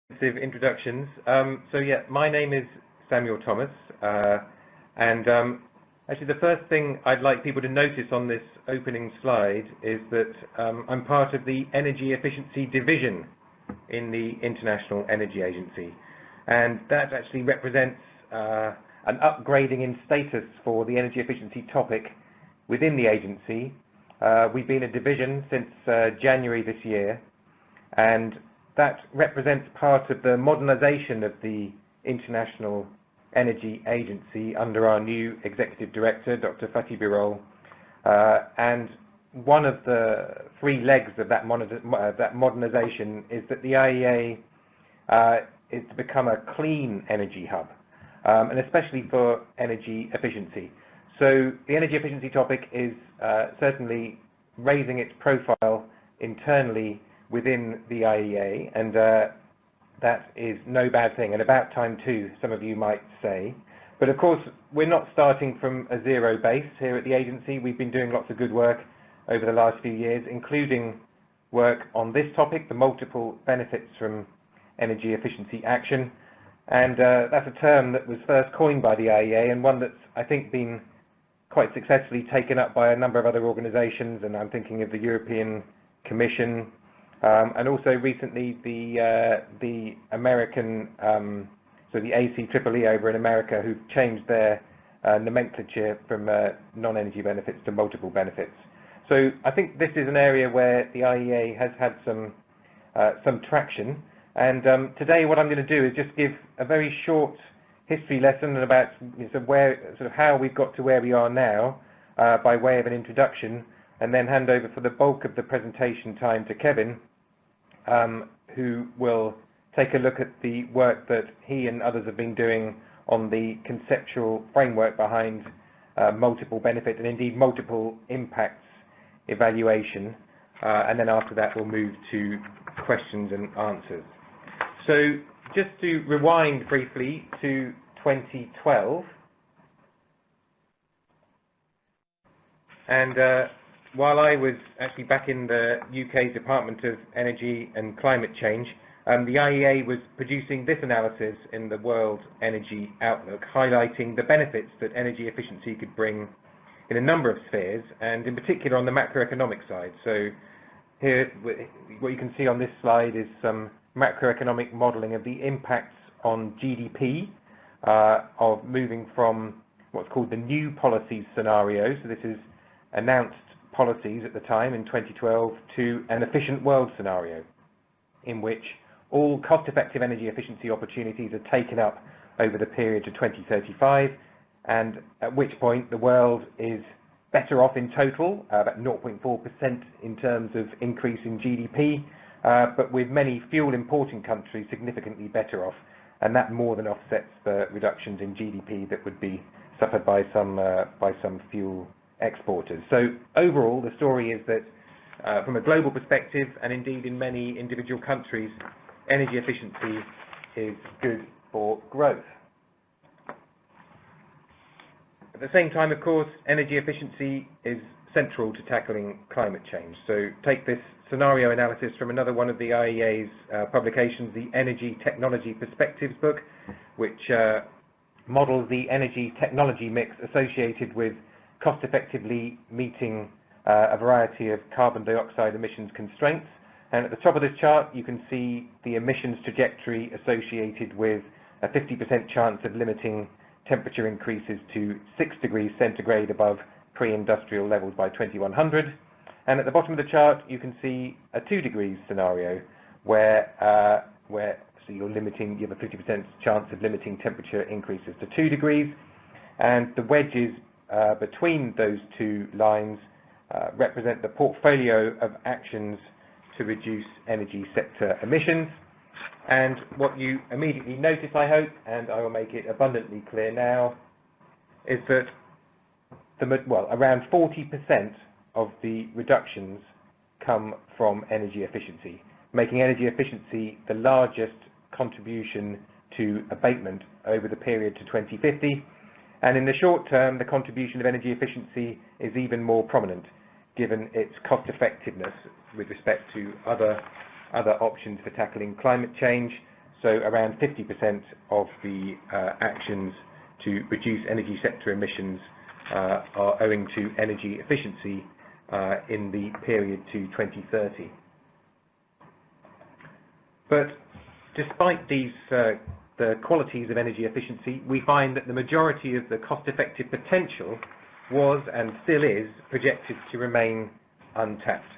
Introductions. So yeah, my name is Samuel Thomas, and actually the first thing I'd like people to notice on this opening slide is that I'm part of the Energy Efficiency Division in the International Energy Agency, and that actually represents an upgrading in status for the energy efficiency topic within the agency. We've been a division since January this year, and that represents part of the modernisation of the International Energy Agency under our new Executive Director, Dr. Fatih Birol. And one of the three legs of that modernisation is that the IEA is to become a clean energy hub, and especially for energy efficiency. So the energy efficiency topic is certainly raising its profile internally within the IEA, and that is no bad thing, and about time too, some of you might say. But of course, we're not starting from a zero base here at the agency. We've been doing lots of good work over the last few years, including work on this topic, the multiple benefits from energy efficiency action. And that's a term that was first coined by the IEA, and one that's, I think, been quite successfully taken up by a number of other organisations, and I'm thinking of the European Commission, and also recently the American, so the ACEEE over in America, who've changed their nomenclature from non-energy benefits to multiple benefits. So I think this is an area where the IEA has had some traction. And today what I'm going to do is just give a very short history lesson about how we've got to where we are now by way of an introduction, and then hand over for the bulk of the presentation time to Kevin, who will take a look at the work that he and others have been doing on the conceptual framework behind multiple benefit and indeed multiple impacts evaluation, and then after that we'll move to questions and answers. So just to rewind briefly to 2012, and while I was actually back in the UK Department of Energy and Climate Change, the IEA was producing this analysis in the World Energy Outlook, highlighting the benefits that energy efficiency could bring in a number of spheres, and in particular on the macroeconomic side. So here, what you can see on this slide is some macroeconomic modelling of the impacts on GDP of moving from what's called the new policies scenario, so this is announced policies at the time in 2012, to an efficient world scenario in which all cost-effective energy efficiency opportunities are taken up over the period to 2035, and at which point the world is better off in total, about 0.4% in terms of increase in GDP, but with many fuel importing countries significantly better off, and that more than offsets the reductions in GDP that would be suffered by some fuel exporters. So overall, the story is that from a global perspective, and indeed in many individual countries, energy efficiency is good for growth. At the same time, of course, energy efficiency is central to tackling climate change. So take this scenario analysis from another one of the IEA's publications, the Energy Technology Perspectives book, which models the energy technology mix associated with cost-effectively meeting a variety of carbon dioxide emissions constraints. And at the top of this chart, you can see the emissions trajectory associated with a 50% chance of limiting temperature increases to 6 degrees centigrade above pre-industrial levels by 2100. And at the bottom of the chart, you can see a 2 degrees scenario where so you have a 50% chance of limiting temperature increases to 2 degrees, and the wedges between those two lines represent the portfolio of actions to reduce energy sector emissions. And what you immediately notice, I hope, and I will make it abundantly clear now, is that around 40% of the reductions come from energy efficiency, making energy efficiency the largest contribution to abatement over the period to 2050. And in the short term, the contribution of energy efficiency is even more prominent, given its cost effectiveness with respect to other options for tackling climate change. So around 50% of the actions to reduce energy sector emissions are owing to energy efficiency in the period to 2030. But despite these the qualities of energy efficiency, we find that the majority of the cost-effective potential was and still is projected to remain untapped.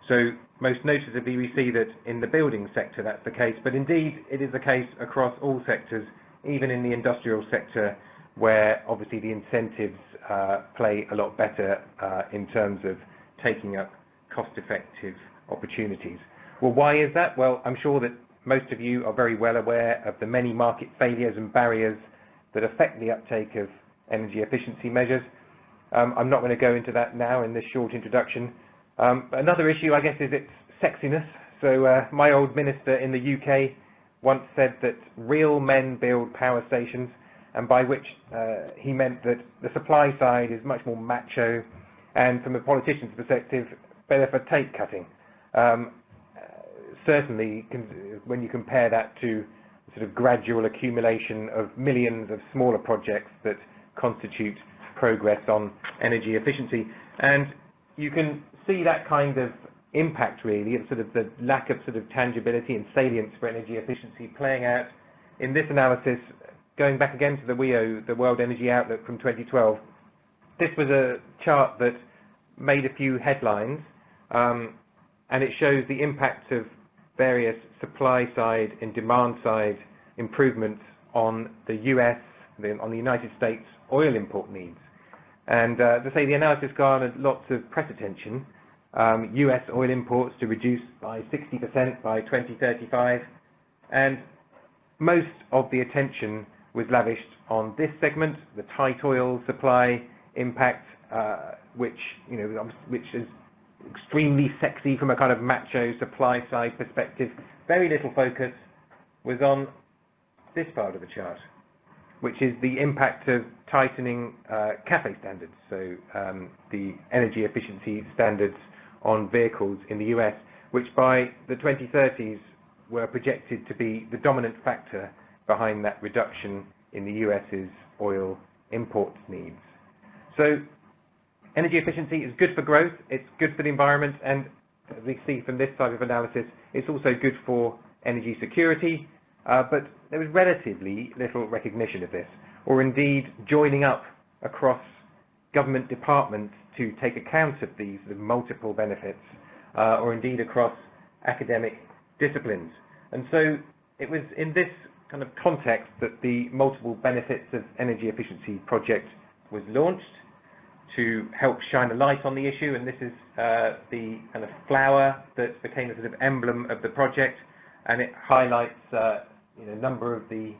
So most noticeably we see that in the building sector that's the case, but indeed it is the case across all sectors, even in the industrial sector, where obviously the incentives play a lot better in terms of taking up cost-effective opportunities. Well, why is that? Well, I'm sure that most of you are very well aware of the many market failures and barriers that affect the uptake of energy efficiency measures. I'm not going to go into that now in this short introduction. But another issue, I guess, is its sexiness. So my old minister in the UK once said that real men build power stations, and by which he meant that the supply side is much more macho, and from a politician's perspective, better for tape cutting. Certainly, when you compare that to the sort of gradual accumulation of millions of smaller projects that constitute progress on energy efficiency. And you can see that kind of impact, really, of sort of the lack of sort of tangibility and salience for energy efficiency playing out in this analysis, going back again to the WEO, the World Energy Outlook from 2012. This was a chart that made a few headlines, and it shows the impact of various supply side and demand side improvements on the US, on the United States oil import needs. And to say the analysis garnered lots of press attention. US oil imports to reduce by 60% by 2035, and most of the attention was lavished on this segment, the tight oil supply impact, which is extremely sexy from a kind of macho supply side perspective. Very little focus was on this part of the chart, which is the impact of tightening CAFE standards, so the energy efficiency standards on vehicles in the US, which by the 2030s were projected to be the dominant factor behind that reduction in the US's oil import needs. So energy efficiency is good for growth, it's good for the environment, and as we see from this type of analysis, it's also good for energy security, but there was relatively little recognition of this, or indeed joining up across government departments to take account of these multiple benefits, or indeed across academic disciplines. And so it was in this kind of context that the multiple benefits of energy efficiency project was launched to help shine a light on the issue, and this is the kind of flower that became a sort of emblem of the project, and it highlights a number of the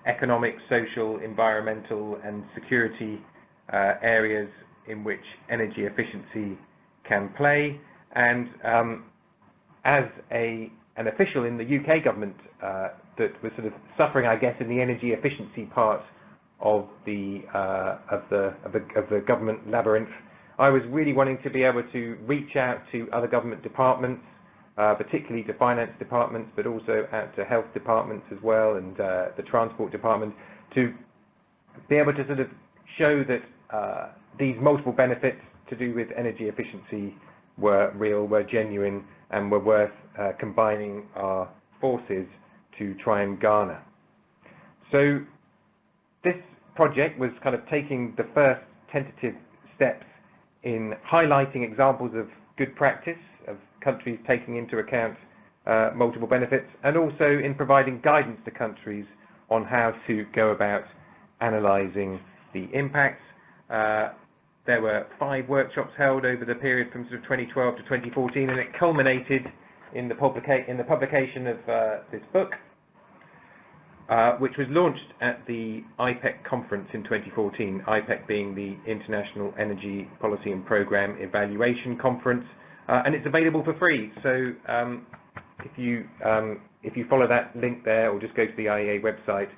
economic, social, environmental and security areas in which energy efficiency can play. And as an official in the UK government that was sort of suffering, I guess, in the energy efficiency part of the government labyrinth, I was really wanting to be able to reach out to other government departments, particularly to finance departments, but also out to health departments as well, and the transport department, to be able to sort of show that these multiple benefits to do with energy efficiency were real, were genuine, and were worth combining our forces to try and garner. So this project was kind of taking the first tentative steps in highlighting examples of good practice of countries taking into account multiple benefits, and also in providing guidance to countries on how to go about analysing the impacts. There were 5 workshops held over the period from sort of 2012 to 2014, and it culminated in the publication of this book, which was launched at the IEPPEC conference in 2014, IEPPEC being the International Energy Policy and Programme Evaluation Conference, and it's available for free. So if you follow that link there, or just go to the IEA website,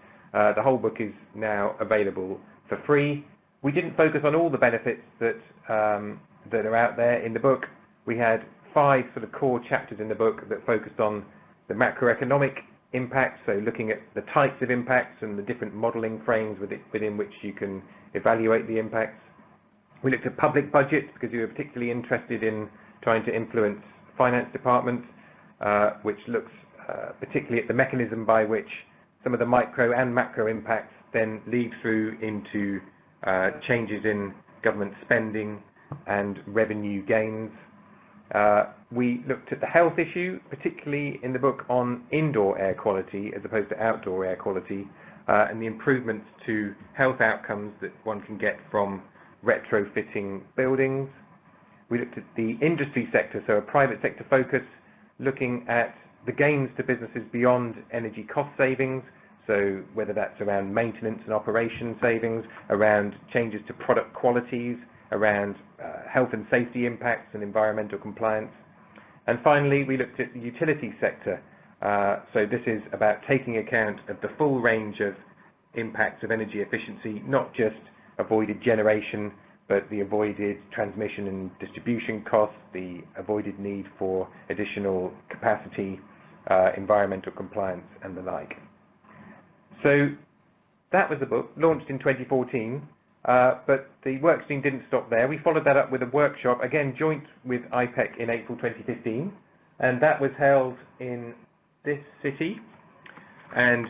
the whole book is now available for free. We didn't focus on all the benefits that are out there in the book. We had 5 sort of core chapters in the book that focused on the macroeconomic impacts, so looking at the types of impacts and the different modelling frames within which you can evaluate the impacts. We looked at public budgets because we were particularly interested in trying to influence finance departments, which looks particularly at the mechanism by which some of the micro and macro impacts then lead through into changes in government spending and revenue gains. We looked at the health issue, particularly in the book on indoor air quality as opposed to outdoor air quality, and the improvements to health outcomes that one can get from retrofitting buildings. We looked at the industry sector, so a private sector focus, looking at the gains to businesses beyond energy cost savings, so whether that's around maintenance and operation savings, around changes to product qualities, around health and safety impacts and environmental compliance. And finally, we looked at the utility sector. So this is about taking account of the full range of impacts of energy efficiency, not just avoided generation, but the avoided transmission and distribution costs, the avoided need for additional capacity, environmental compliance, and the like. So that was the book, launched in 2014, but the work stream didn't stop there. We followed that up with a workshop, again joint with IEPPEC in April 2015, and that was held in this city. And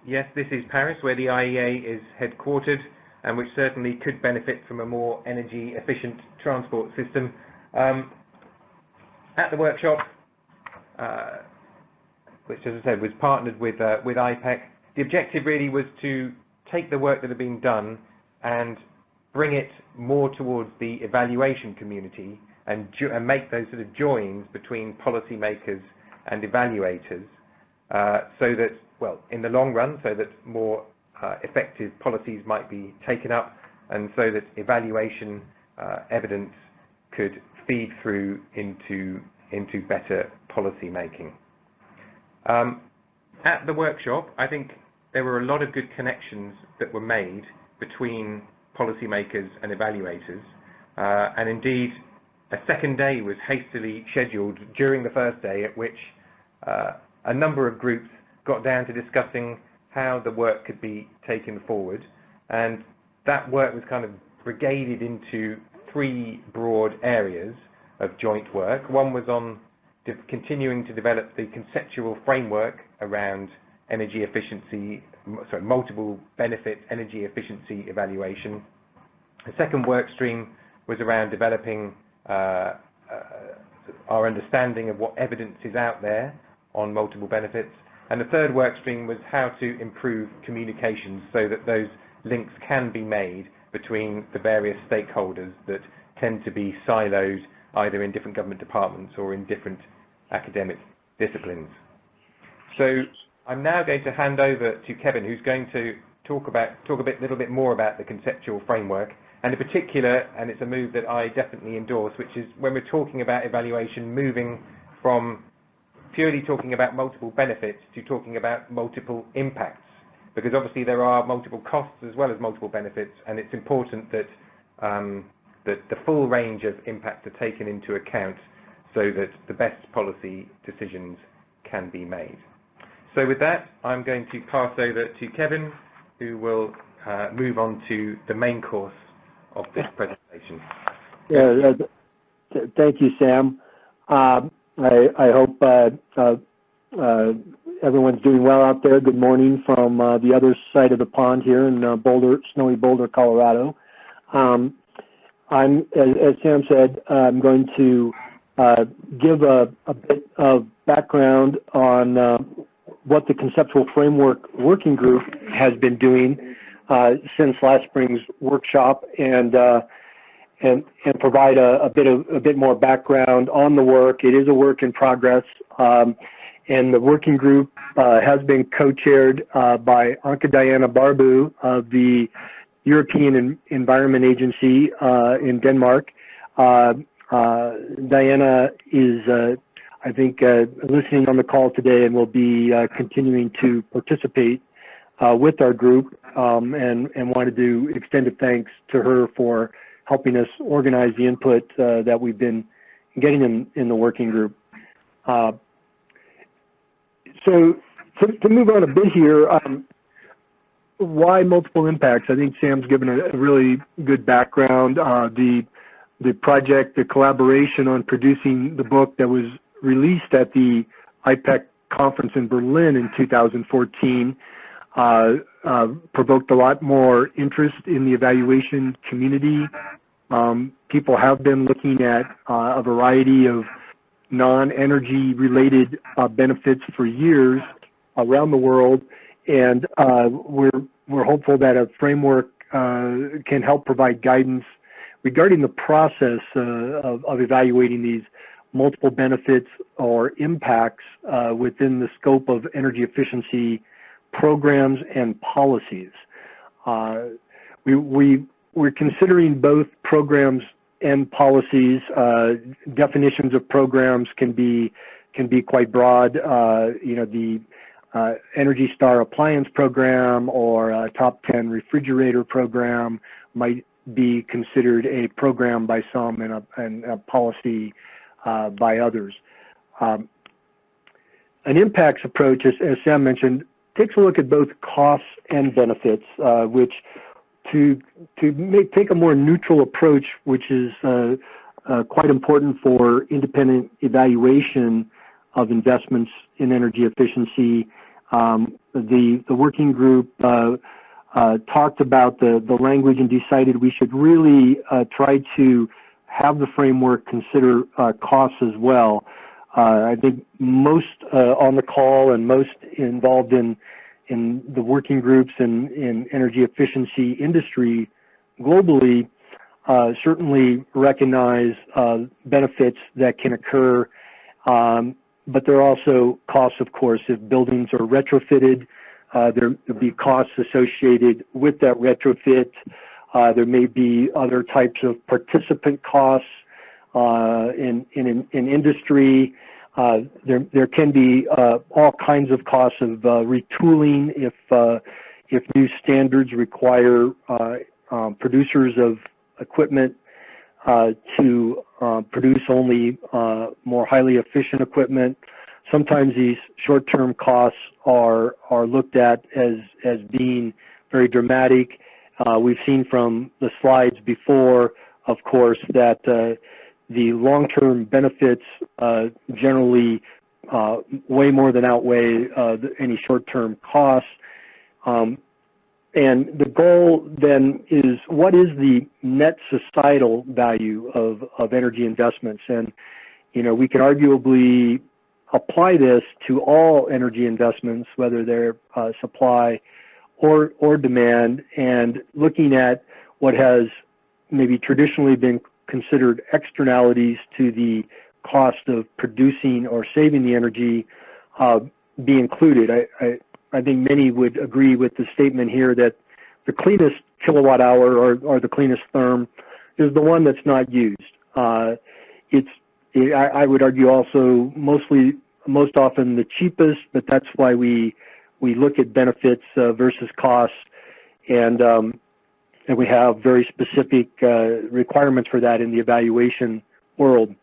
yes, this is Paris, where the IEA is headquartered, and which certainly could benefit from a more energy efficient transport system. At the workshop, which as I said was partnered with IEPPEC, the objective really was to take the work that had been done and bring it more towards the evaluation community and make those sort of joins between policymakers and evaluators, so that, well, in the long run, so that more effective policies might be taken up, and so that evaluation evidence could feed through into better policy making. At the workshop, I think there were a lot of good connections that were made between policymakers and evaluators, and indeed a second day was hastily scheduled during the first day, at which a number of groups got down to discussing how the work could be taken forward, and that work was kind of brigaded into three broad areas of joint work. One was on continuing to develop the conceptual framework around energy efficiency, multiple benefit energy efficiency evaluation. The second work stream was around developing our understanding of what evidence is out there on multiple benefits. And the third work stream was how to improve communications so that those links can be made between the various stakeholders that tend to be siloed either in different government departments or in different academic disciplines. So I'm now going to hand over to Kevin, who's going to talk a little bit more about the conceptual framework, and in particular, and it's a move that I definitely endorse, which is when we're talking about evaluation, moving from purely talking about multiple benefits to talking about multiple impacts, because obviously there are multiple costs as well as multiple benefits, and it's important that that the full range of impacts are taken into account so that the best policy decisions can be made. So with that, I'm going to pass over to Kevin, who will move on to the main course of this presentation. Yeah, thank you, Sam. I hope everyone's doing well out there. Good morning from the other side of the pond here in snowy Boulder, Colorado. As Sam said, I'm going to give a bit of background on what the Conceptual Framework Working Group has been doing since last spring's workshop, and provide a bit more background on the work. It is a work in progress, and the working group has been co-chaired by Anke Diana Barbu of the European Environment Agency in Denmark. Diana is, I think, listening on the call today and will be continuing to participate with our group, and wanted to extend a thanks to her for helping us organize the input that we've been getting in the working group. So to move on a bit here, why multiple impacts? I think Sam's given a really good background. The project, the collaboration on producing the book that was released at the IEPPEC conference in Berlin in 2014 provoked a lot more interest in the evaluation community. People have been looking at a variety of non-energy related benefits for years around the world, and we're hopeful that a framework can help provide guidance regarding the process of evaluating these multiple benefits or impacts within the scope of energy efficiency programs and policies. We're considering both programs and policies. Definitions of programs can be quite broad. The Energy Star Appliance Program or a Top 10 Refrigerator Program might be considered a program by some and a policy by others. An impacts approach, as Sam mentioned, takes a look at both costs and benefits, which take a more neutral approach, which is quite important for independent evaluation of investments in energy efficiency. The working group talked about the language and decided we should really try to have the framework consider costs as well. I think most on the call and most involved in the working groups in energy efficiency industry globally certainly recognize benefits that can occur, but there are also costs, of course, if buildings are retrofitted. There'll be costs associated with that retrofit. There may be other types of participant costs in industry. There can be all kinds of costs of retooling if new standards require producers of equipment to produce only more highly efficient equipment. Sometimes these short-term costs are looked at as being very dramatic. We've seen from the slides before, of course, that the long-term benefits generally way more than outweigh any short-term costs. And the goal then is, what is the net societal value of energy investments? And, we can arguably apply this to all energy investments, whether they're supply or demand, and looking at what has maybe traditionally been considered externalities to the cost of producing or saving the energy be included. I think many would agree with the statement here that the cleanest kilowatt hour or the cleanest therm is the one that's not used. I would argue also most often the cheapest, but that's why we look at benefits versus costs, and we have very specific requirements for that in the evaluation world.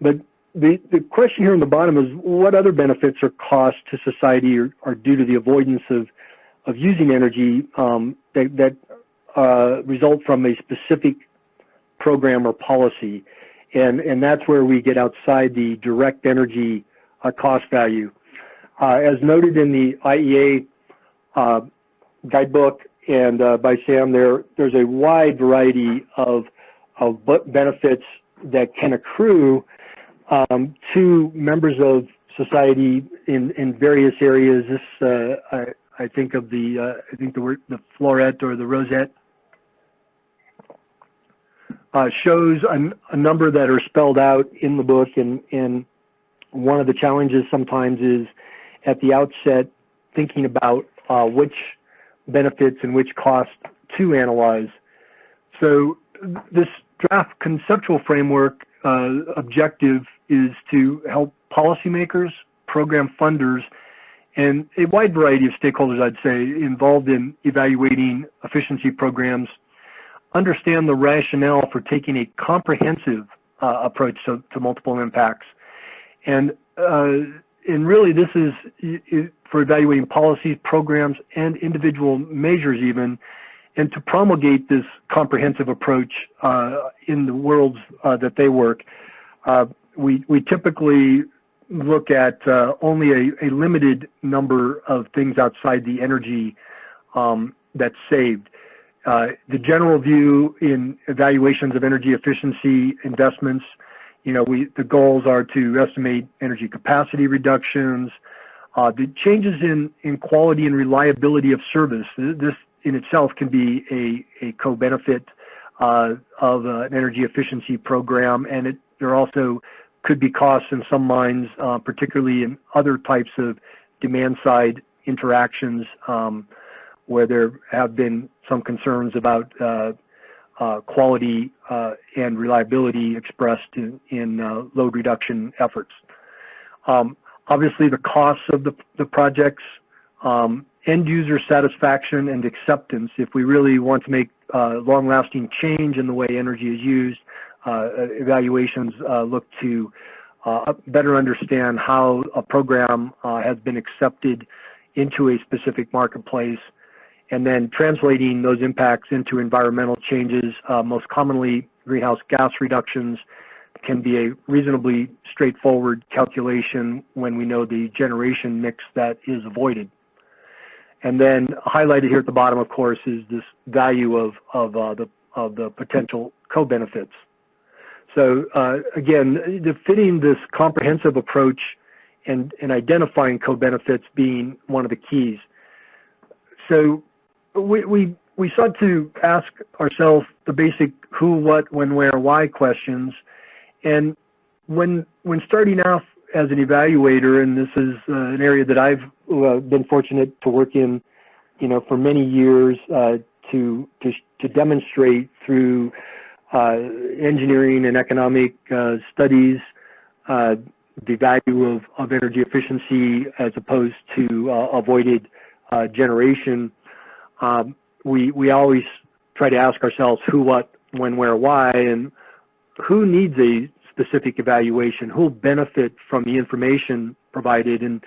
But the question here on the bottom is, what other benefits or costs to society are due to the avoidance of using energy that result from a specific program or policy? And that's where we get outside the direct energy cost value. As noted in the IEA guidebook and by Sam, there's a wide variety of benefits that can accrue to members of society in various areas. This I think of the floret or the rosette shows a number that are spelled out in the book, and one of the challenges sometimes is at the outset thinking about which benefits and which costs to analyze. So this draft conceptual framework objective is to help policymakers, program funders, and a wide variety of stakeholders, I'd say, involved in evaluating efficiency programs understand the rationale for taking a comprehensive approach to multiple impacts. And really this is, for evaluating policies, programs, and individual measures even, and to promulgate this comprehensive approach in the worlds that they work. We typically look at only a limited number of things outside the energy that's saved. The general view in evaluations of energy efficiency investments, the goals are to estimate energy capacity reductions, the changes in quality and reliability of service. This in itself can be a co-benefit of an energy efficiency program, and there also could be costs in some minds, particularly in other types of demand-side interactions where there have been some concerns about quality and reliability expressed in load reduction efforts. Obviously, the costs of the projects, end user satisfaction and acceptance. If we really want to make long-lasting change in the way energy is used, evaluations look to better understand how a program has been accepted into a specific marketplace, and then translating those impacts into environmental changes. Most commonly, greenhouse gas reductions can be a reasonably straightforward calculation when we know the generation mix that is avoided. And then highlighted here at the bottom, of course, is this value of the potential co-benefits. So again, fitting this comprehensive approach and identifying co-benefits being one of the keys. So we sought to ask ourselves the basic who, what, when, where, why questions. And when starting off as an evaluator, and this is an area that I've been fortunate to work in, for many years, to demonstrate through engineering and economic studies the value of energy efficiency as opposed to avoided generation. We always try to ask ourselves who, what, when, where, why, and who needs a specific evaluation, who will benefit from the information provided, and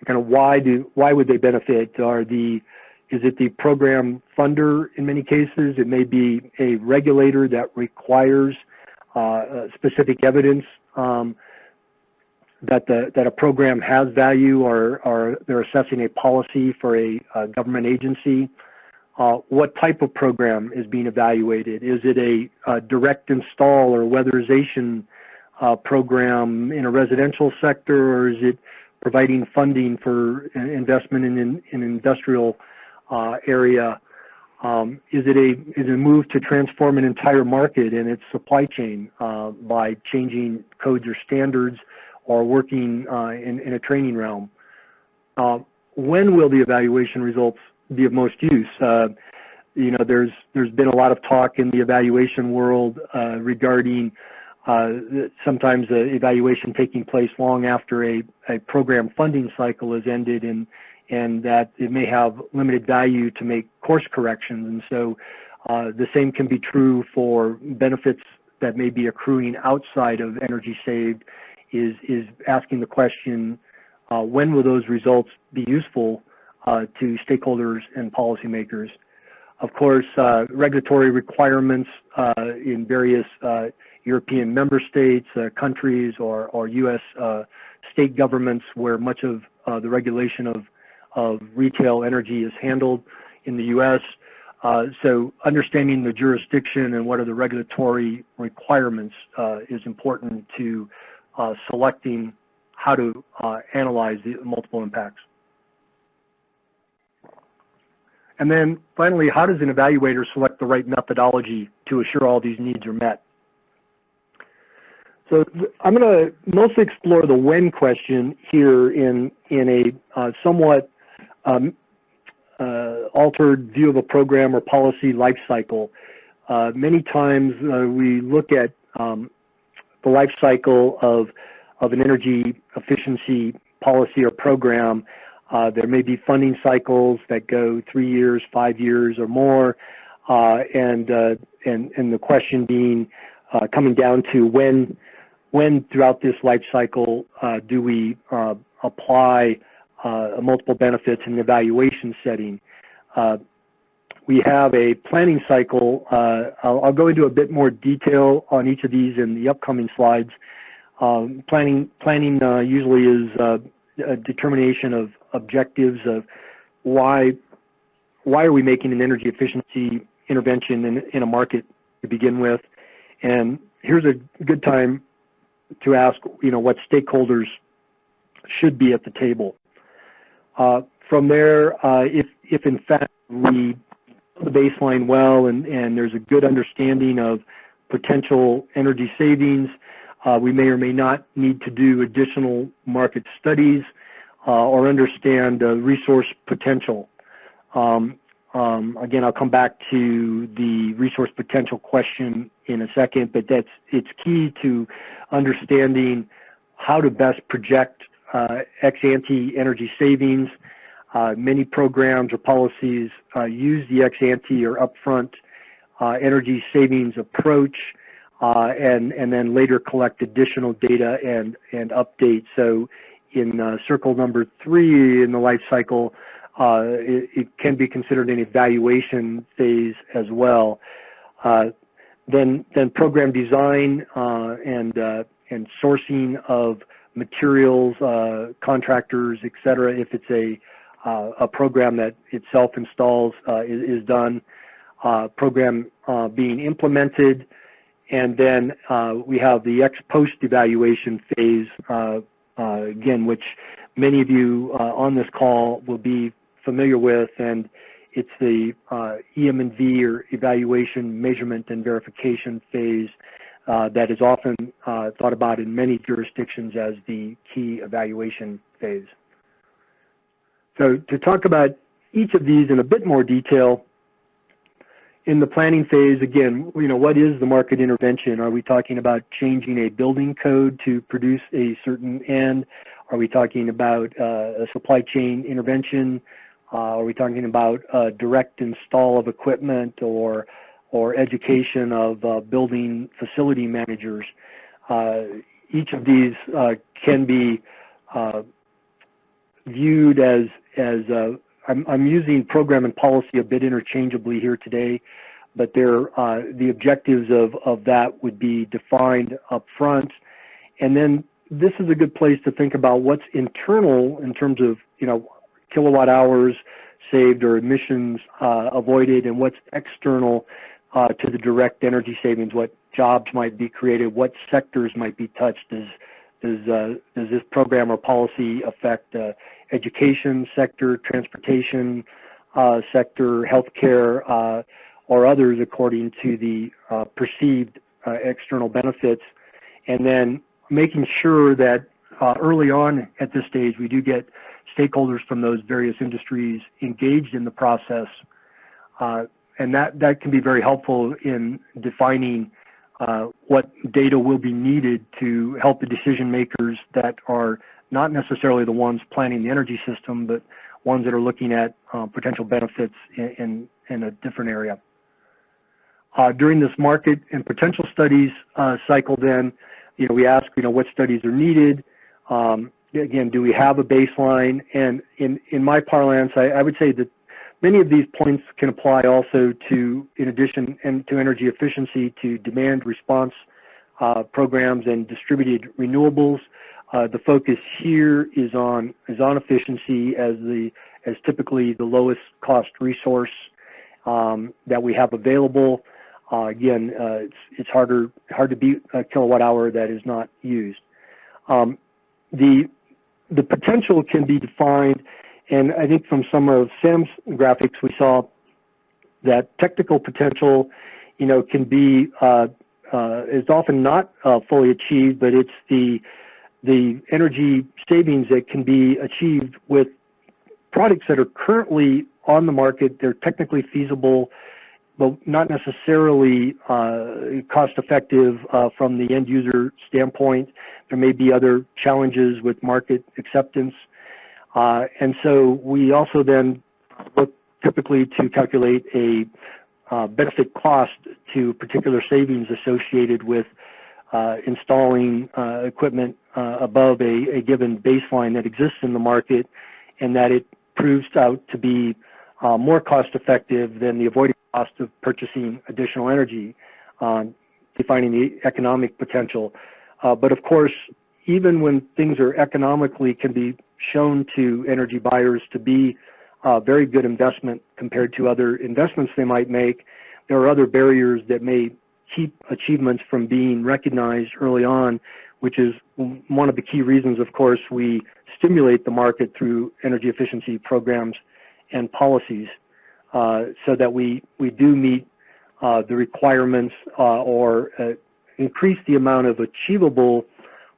kind of why would they benefit? Is it the program funder in many cases? It may be a regulator that requires specific evidence that a program has value, or they're assessing a policy for a government agency. What type of program is being evaluated? Is it a direct install or weatherization program in a residential sector, or is it providing funding for investment in an industrial area? Is it a move to transform an entire market and its supply chain by changing codes or standards, or working in a training realm? When will the evaluation results be of most use? There's been a lot of talk in the evaluation world regarding sometimes the evaluation taking place long after a program funding cycle has ended, and that it may have limited value to make course corrections. And so the same can be true for benefits that may be accruing outside of energy saved, is asking the question, when will those results be useful to stakeholders and policymakers? Of course, regulatory requirements in various European member states, countries, or U.S. State governments, where much of the regulation of retail energy is handled in the U.S. So understanding the jurisdiction and what are the regulatory requirements is important to selecting how to analyze the multiple impacts. And then finally, how does an evaluator select the right methodology to assure all these needs are met? So I'm going to mostly explore the when question here in a somewhat altered view of a program or policy life cycle. Many times we look at the life cycle of an energy efficiency policy or program. There may be funding cycles that go 3 years, 5 years, or more, and the question being coming down to when throughout this life cycle do we apply multiple benefits in an evaluation setting. We have a planning cycle. I'll go into a bit more detail on each of these in the upcoming slides. Planning usually is a determination of objectives of why are we making an energy efficiency intervention in a market to begin with, and here's a good time to ask, what stakeholders should be at the table. From there, if in fact we know the baseline well and there's a good understanding of potential energy savings, we may or may not need to do additional market studies or understand resource potential. Again, I'll come back to the resource potential question in a second, but it's key to understanding how to best project ex-ante energy savings. Many programs or policies use the ex-ante or upfront energy savings approach and then later collect additional data and update. So in circle number 3 in the life cycle, it can be considered an evaluation phase as well. Then program design and sourcing of materials, contractors, et cetera, if it's a program that itself installs, is done. Program being implemented, and then we have the ex-post evaluation phase, again, which many of you on this call will be familiar with, and it's the EM&V, or evaluation, measurement, and verification phase that is often thought about in many jurisdictions as the key evaluation phase. So to talk about each of these in a bit more detail, in the planning phase, again, what is the market intervention? Are we talking about changing a building code to produce a certain end? Are we talking about a supply chain intervention? Are we talking about direct install of equipment or education of building facility managers? Each of these can be viewed as I'm using program and policy a bit interchangeably here today, but the objectives of that would be defined up front. And then this is a good place to think about what's internal in terms of, kilowatt hours saved or emissions avoided, and what's external to the direct energy savings, what jobs might be created, what sectors might be touched. Does this program or policy affect education sector, transportation sector, healthcare, or others according to the perceived external benefits? And then making sure that early on at this stage we do get stakeholders from those various industries engaged in the process, and that can be very helpful in defining what data will be needed to help the decision makers that are not necessarily the ones planning the energy system, but ones that are looking at potential benefits in a different area. During this market and potential studies cycle, then, we ask, what studies are needed. Again, do we have a baseline? And in my parlance, I would say that many of these points can apply also to, in addition to energy efficiency, to demand response programs and distributed renewables. The focus here is on efficiency as typically the lowest cost resource that we have available. Again, it's hard to beat a kilowatt hour that is not used. The potential can be defined, and I think from some of Sam's graphics we saw that technical potential, can be is often not fully achieved, but it's the energy savings that can be achieved with products that are currently on the market. They're technically feasible, but not necessarily cost-effective from the end-user standpoint. There may be other challenges with market acceptance. And so we also then look typically to calculate a benefit cost to particular savings associated with installing equipment above a given baseline that exists in the market, and that it proves out to be more cost-effective than the avoided cost of purchasing additional energy, defining the economic potential. But of course, even when things are economically can be shown to energy buyers to be very good investment compared to other investments they might make, there are other barriers that may keep achievements from being recognized early on, which is one of the key reasons, of course, we stimulate the market through energy efficiency programs and policies so that we do meet the requirements or increase the amount of achievable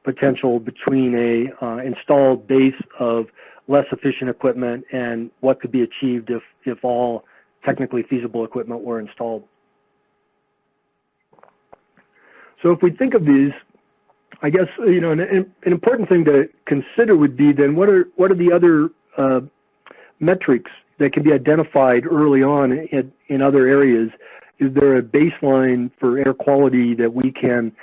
potential between a installed base of less efficient equipment and what could be achieved if all technically feasible equipment were installed. So if we think of these, I guess an important thing to consider would be then what are the other metrics that can be identified early on in other areas? Is there a baseline for air quality that we can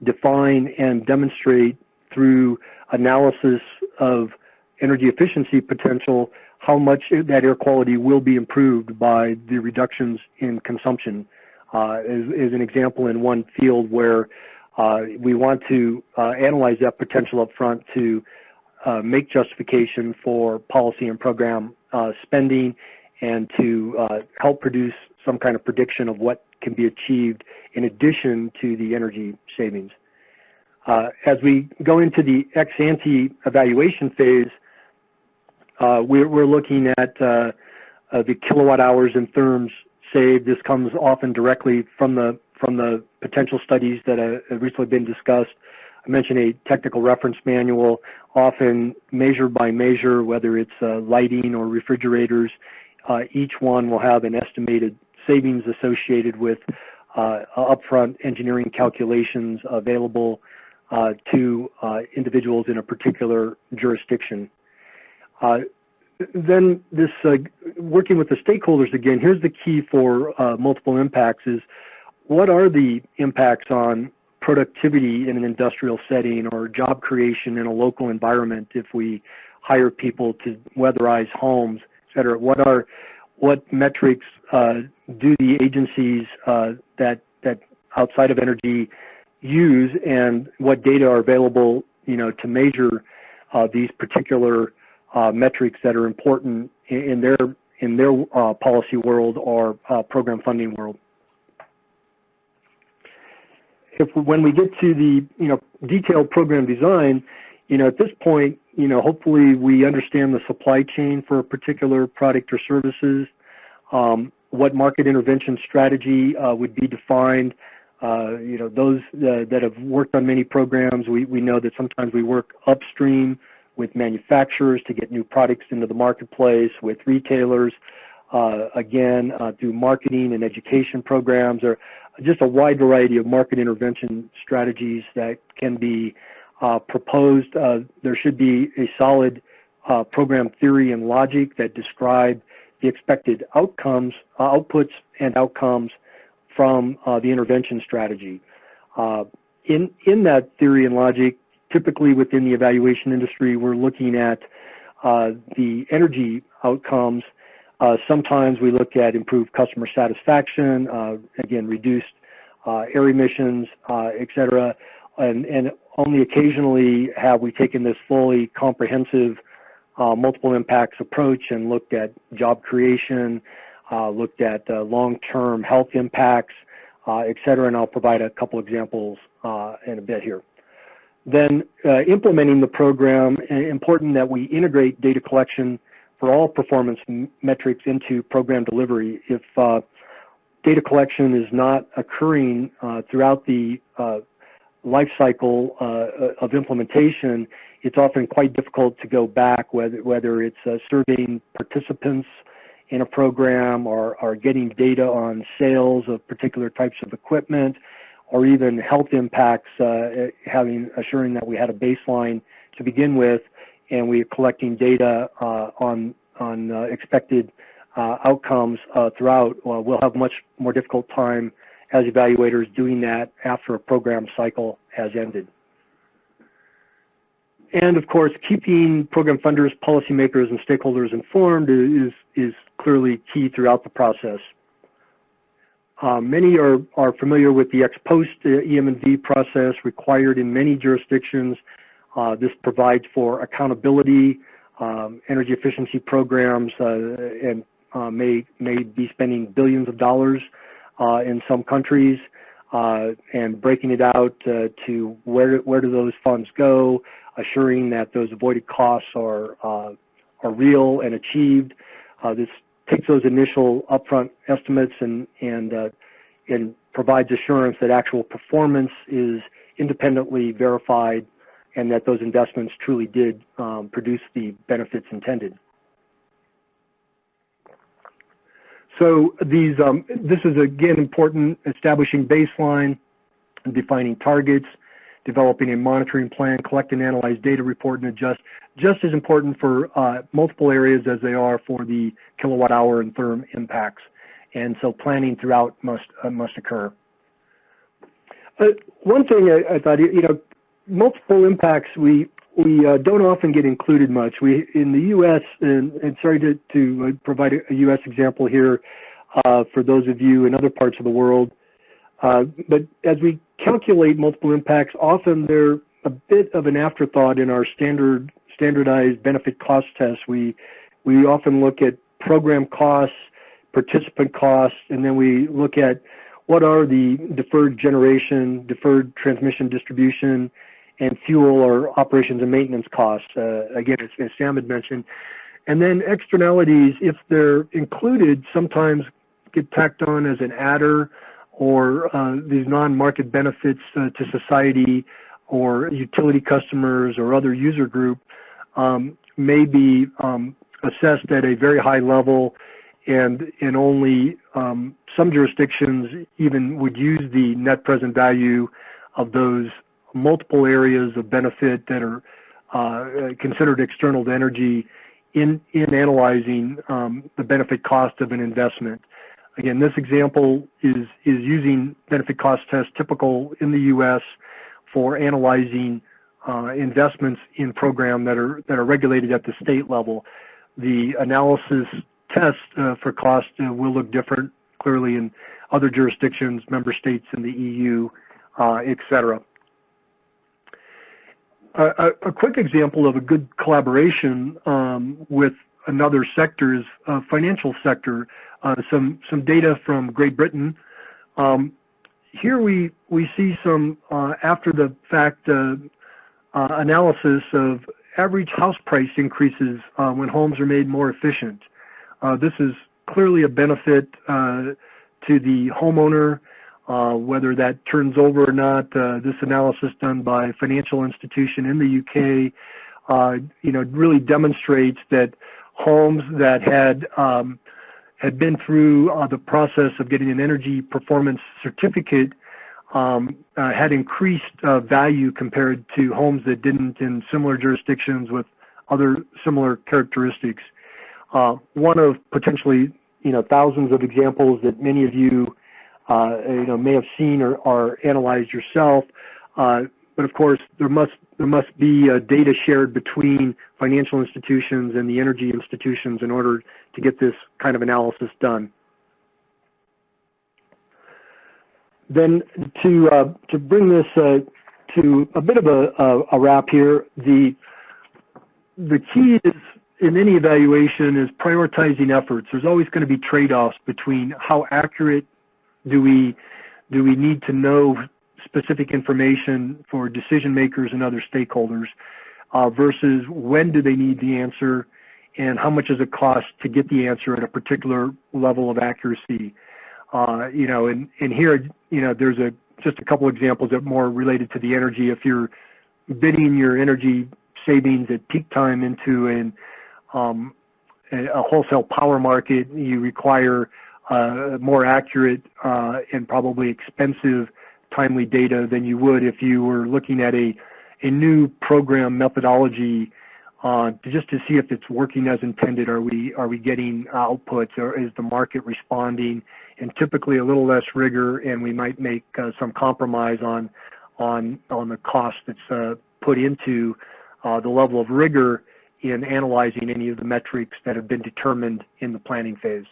define and demonstrate through analysis of energy efficiency potential, how much that air quality will be improved by the reductions in consumption? Is an example in one field where we want to analyze that potential up front to make justification for policy and program spending and to help produce some kind of prediction of what can be achieved in addition to the energy savings. As we go into the ex-ante evaluation phase, we're looking at the kilowatt hours and therms saved. This comes often directly from the potential studies that have recently been discussed. I mentioned a technical reference manual, often measure by measure, whether it's lighting or refrigerators. Each one will have an estimated savings associated with upfront engineering calculations available to individuals in a particular jurisdiction. Then this working with the stakeholders again, here's the key for multiple impacts is what are the impacts on productivity in an industrial setting or job creation in a local environment if we hire people to weatherize homes, et cetera. What metrics do the agencies that outside of energy use, and what data are available to measure these particular metrics that are important in their policy world or program funding world. When we get to the detailed program design, at this point, hopefully we understand the supply chain for a particular product or services, what market intervention strategy would be defined. Those that have worked on many programs, we know that sometimes we work upstream with manufacturers to get new products into the marketplace, with retailers, again, through marketing and education programs, or just a wide variety of market intervention strategies that can be proposed. There should be a solid program theory and logic that describe the expected outcomes, outputs and outcomes from the intervention strategy. In that theory and logic, typically within the evaluation industry, we're looking at the energy outcomes. Sometimes we look at improved customer satisfaction, again, reduced air emissions, et cetera, and only occasionally have we taken this fully comprehensive multiple impacts approach and looked at job creation, looked at long-term health impacts, et cetera, and I'll provide a couple examples in a bit here. Then implementing the program, important that we integrate data collection for all performance metrics into program delivery. If data collection is not occurring throughout the life cycle of implementation, it's often quite difficult to go back, whether it's surveying participants in a program or getting data on sales of particular types of equipment, or even health impacts, assuring that we had a baseline to begin with, and we are collecting data on expected outcomes throughout. We'll have much more difficult time as evaluators doing that after a program cycle has ended. And of course, keeping program funders, policymakers, and stakeholders informed is clearly key throughout the process. Many are familiar with the ex post EM&V process required in many jurisdictions. This provides for accountability, energy efficiency programs, and may be spending billions of dollars in some countries, and breaking it out to where do those funds go, assuring that those avoided costs are real and achieved. This takes those initial upfront estimates and provides assurance that actual performance is independently verified and that those investments truly did produce the benefits intended. So this is again important: establishing baseline, defining targets, developing a monitoring plan, collect and analyze data, report and adjust. Just as important for multiple areas as they are for the kilowatt hour and therm impacts. And so planning throughout must occur. One thing I thought, multiple impacts we don't often get included much. We in the U.S. and sorry to provide a U.S. example here for those of you in other parts of the world. But as we calculate multiple impacts, often they're a bit of an afterthought in our standardized benefit cost tests. We often look at program costs, participant costs, and then we look at what are the deferred generation, deferred transmission distribution, and fuel or operations and maintenance costs, again, as Sam had mentioned. And then externalities, if they're included, sometimes get tacked on as an adder, or these non-market benefits to society or utility customers or other user group may be assessed at a very high level, and only some jurisdictions even would use the net present value of those multiple areas of benefit that are considered external to energy in analyzing the benefit cost of an investment. Again, this example is using benefit cost tests typical in the U.S. for analyzing investments in programs that are regulated at the state level. The analysis test for cost will look different, clearly, in other jurisdictions, member states in the EU, etc. A quick example of a good collaboration with another sector is financial sector. Some data from Great Britain. Here we see some after the fact analysis of average house price increases when homes are made more efficient. This is clearly a benefit to the homeowner, whether that turns over or not. This analysis done by a financial institution in the UK, really demonstrates that homes that had been through the process of getting an energy performance certificate had increased value compared to homes that didn't in similar jurisdictions with other similar characteristics. One of potentially thousands of examples that many of you may have seen or analyzed yourself. But of course, there must be data shared between financial institutions and the energy institutions in order to get this kind of analysis done. Then to bring this to a bit of a wrap here, the key is in any evaluation is prioritizing efforts. There's always going to be trade-offs between how accurate do we need to know specific information for decision makers and other stakeholders versus when do they need the answer and how much does it cost to get the answer at a particular level of accuracy. And here, there's just a couple examples that are more related to the energy. If you're bidding your energy savings at peak time into a wholesale power market, you require more accurate and probably expensive timely data than you would if you were looking at a new program methodology just to see if it's working as intended. Are we getting outputs, or is the market responding? And typically a little less rigor, and we might make some compromise on the cost that's put into the level of rigor in analyzing any of the metrics that have been determined in the planning phase.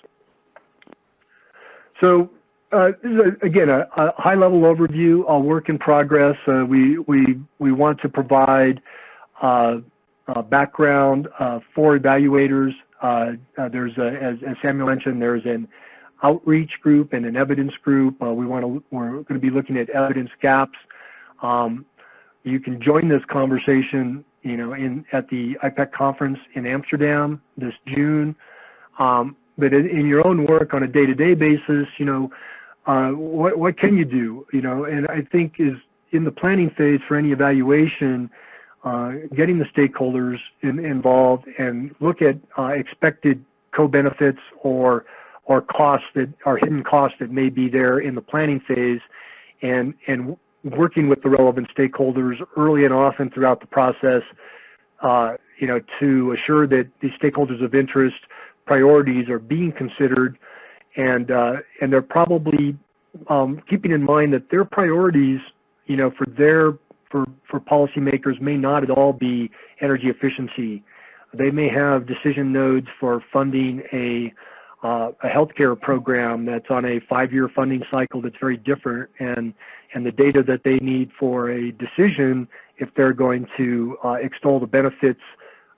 So this is, again, a high-level overview, a work in progress. We want to provide background for evaluators. As Samuel mentioned, there's an outreach group and an evidence group. We're going to be looking at evidence gaps. You can join this conversation, at the IEPPEC conference in Amsterdam this June. But in your own work on a day-to-day basis, what can you do? And I think is in the planning phase for any evaluation, getting the stakeholders involved and look at expected co-benefits or costs that are hidden costs that may be there in the planning phase, and working with the relevant stakeholders early and often throughout the process, to assure that these stakeholders of interest priorities are being considered, and they're probably keeping in mind that their priorities, for policymakers may not at all be energy efficiency. They may have decision nodes for funding a healthcare program that's on a 5-year funding cycle that's very different, and the data that they need for a decision, if they're going to extol the benefits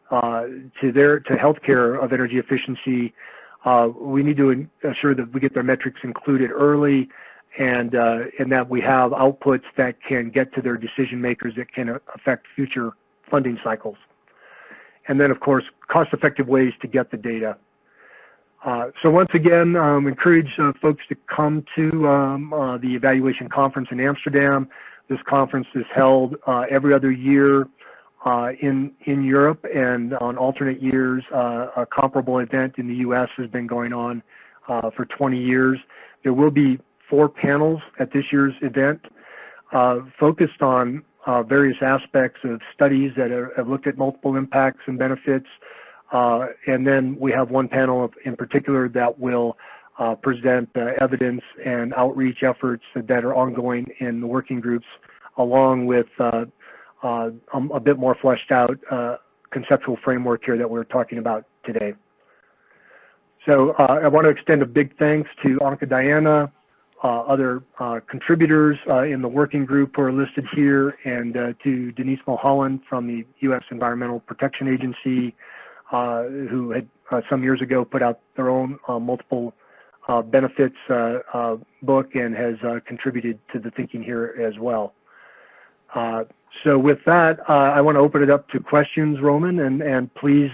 to healthcare of energy efficiency, we need to assure that we get their metrics included early, and that we have outputs that can get to their decision makers that can affect future funding cycles. And then, of course, cost-effective ways to get the data. So once again, encourage folks to come to the evaluation conference in Amsterdam. This conference is held every other year in Europe, and on alternate years, a comparable event in the U.S. has been going on for 20 years. There will be 4 panels at this year's event focused on various aspects of studies that have looked at multiple impacts and benefits. And then we have one panel in particular that will present evidence and outreach efforts that are ongoing in the working groups, along with a bit more fleshed out conceptual framework here that we're talking about today. So I want to extend a big thanks to Anke Diana, other contributors in the working group who are listed here, and to Denise Mulholland from the U.S. Environmental Protection Agency, who had some years ago put out their own multiple benefits book and has contributed to the thinking here as well. So with that, I want to open it up to questions, Roman, and please,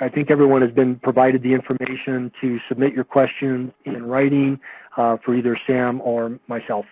I think everyone has been provided the information to submit your questions in writing for either Sam or myself.